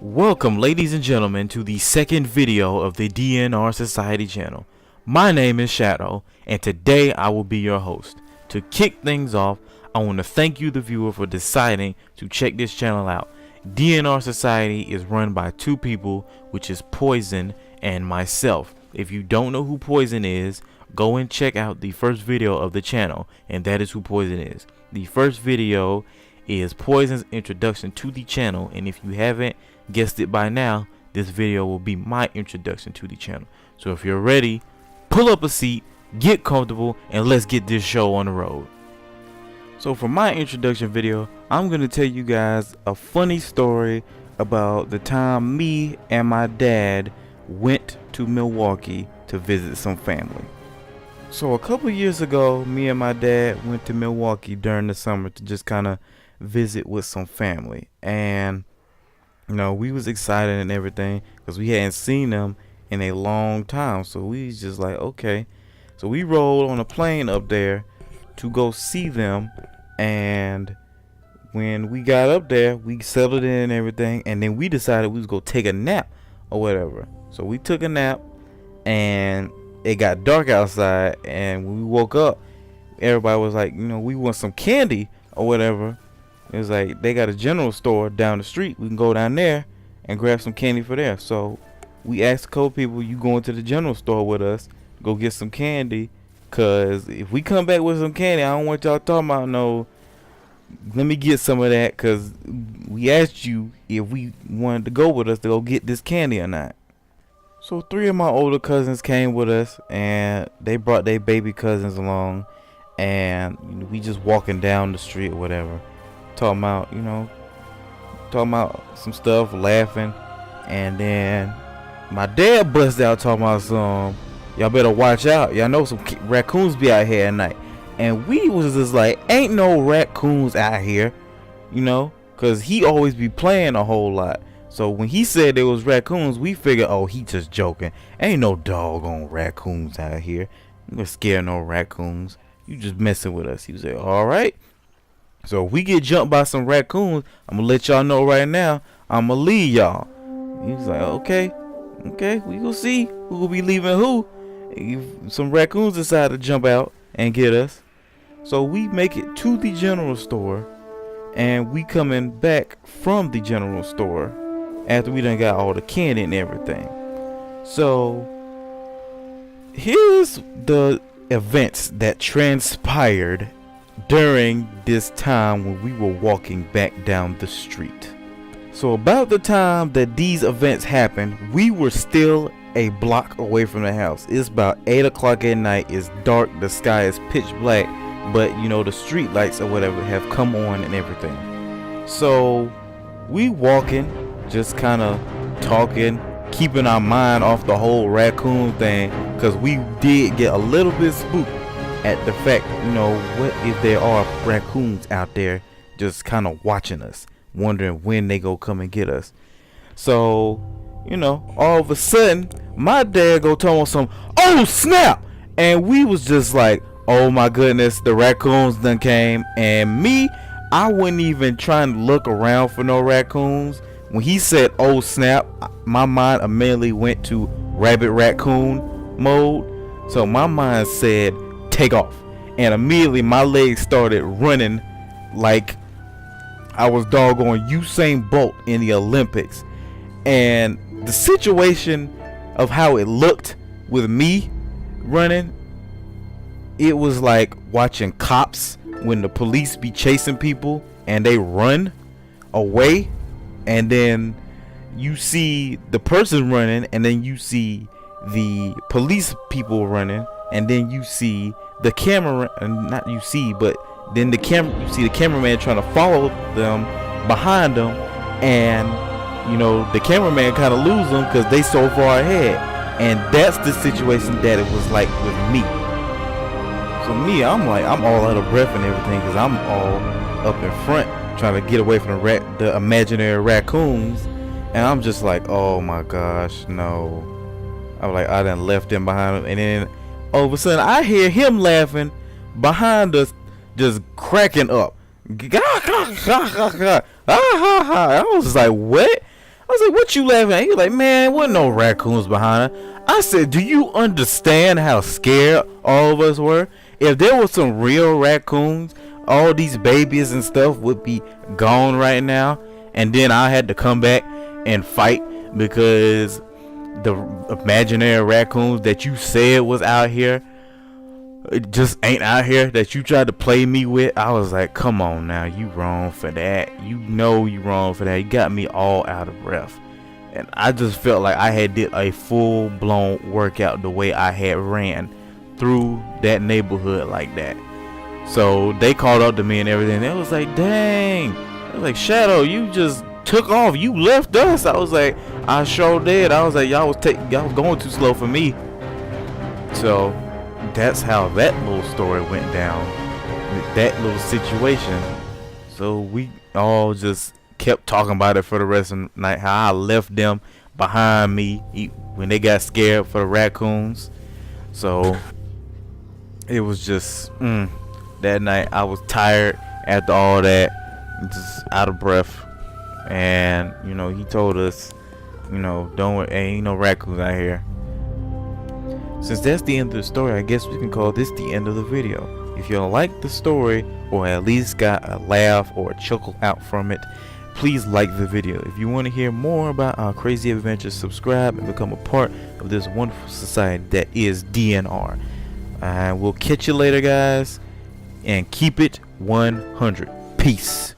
Welcome, ladies and gentlemen, to the second video of the DNR Society channel. My name is Shadow, and today I will be your host. To kick things off, I want to thank you, the viewer, for deciding to check this channel out. DNR Society is run by two people, which is Poison and myself. If you don't know who Poison is, go and check out the first video of the channel, and that is who Poison is. The first video is Poison's introduction to the channel, and if you haven't guessed it by now, this video will be my introduction to the channel. So if you're ready, pull up a seat, get comfortable, and let's get this show on the road. So for my introduction video, I'm going to tell you guys a funny story about the time me and my dad went to Milwaukee to visit some family. So a couple years ago, me and my dad went to Milwaukee during the summer to just kind of visit with some family, and you know, we was excited and everything because we hadn't seen them in a long time. So we was just like, okay. So we rolled on a plane up there to go see them, and when we got up there, we settled in and everything, and then we decided we was gonna take a nap or whatever. So we took a nap, and it got dark outside, and when we woke up, everybody was like, you know, we want some candy or whatever. It was like they got a general store down the street. We can go down there and grab some candy for there. So we asked a couple people, you going to the general store with us, go get some candy, cause if we come back with some candy, I don't want y'all talking about no, let me get some of that, cause we asked you if we wanted to go with us to go get this candy or not. So three of my older cousins came with us, and they brought their baby cousins along, and you know, we just walking down the street or whatever, talking about some stuff, laughing, and then my dad bust out talking about some, y'all better watch out, y'all know some raccoons be out here at night. And we was just like, ain't no raccoons out here, you know, cause he always be playing a whole lot. So when he said there was raccoons, we figured, oh, he just joking, ain't no doggone raccoons out here, you gonna scare no raccoons, you just messing with us. He was like, all right. So if we get jumped by some raccoons, I'm gonna let y'all know right now, I'm gonna leave y'all. He was like, okay, we gonna see who will be leaving who. If some raccoons decide to jump out and get us. So we make it to the general store, and we coming back from the general store after we done got all the candy and everything. So here's the events that transpired during this time when we were walking back down the street. So about the time that these events happened, we were still a block away from the house. It's about 8 o'clock at night. It's dark, the sky is pitch black, but you know, the street lights or whatever have come on and everything. So we walking, just kind of talking, keeping our mind off the whole raccoon thing, because we did get a little bit spooked at the fact, you know, what if there are raccoons out there just kind of watching us, wondering when they go come and get us. So, you know, all of a sudden, my dad go tell me some, oh snap, and we was just like, oh my goodness, the raccoons done came. And me, I wasn't even trying to look around for no raccoons. When he said oh snap, my mind immediately went to rabbit raccoon mode. So my mind said take off, and immediately my legs started running like I was doggone Usain Bolt in the Olympics. And the situation of how it looked with me running, it was like watching cops when the police be chasing people and they run away, and then you see the person running, and then you see the police people running, and then you see the camera, not you see, but then the you see the cameraman trying to follow them behind them, and you know, the cameraman kind of lose them because they so far ahead. And that's the situation that it was like with me. So me, I'm like, I'm all out of breath and everything because I'm all up in front trying to get away from the imaginary raccoons, and I'm just like, oh my gosh, no. I'm like, I done left them behind them, and then all of a sudden I hear him laughing behind us, just cracking up. I was like, what? I was like, what you laughing at? He was like, man, wasn't no raccoons behind her. I said, do you understand how scared all of us were? If there was some real raccoons, all these babies and stuff would be gone right now. And then I had to come back and fight because the imaginary raccoons that you said was out here, it just ain't out here, that you tried to play me with. I was like, come on now, you wrong for that. You know you wrong for that. You got me all out of breath. And I just felt like I had did a full-blown workout the way I had ran through that neighborhood like that. So they called up to me and everything. They was like, dang. I was like, Shadow, you just took off. You left us. I was like, I sure did. I was like, y'all was going too slow for me. So that's how that little story went down with that little situation. So we all just kept talking about it for the rest of the night, how I left them behind me when they got scared for the raccoons. So it was just that night I was tired after all that, just out of breath. And you know, he told us, you know, don't worry, ain't no raccoons out here. Since that's the end of the story, I guess we can call this the end of the video. If you like the story, or at least got a laugh or a chuckle out from it, please like the video. If you want to hear more about our crazy adventures, subscribe and become a part of this wonderful society that is DNR. We'll catch you later, guys, and keep it 100. Peace.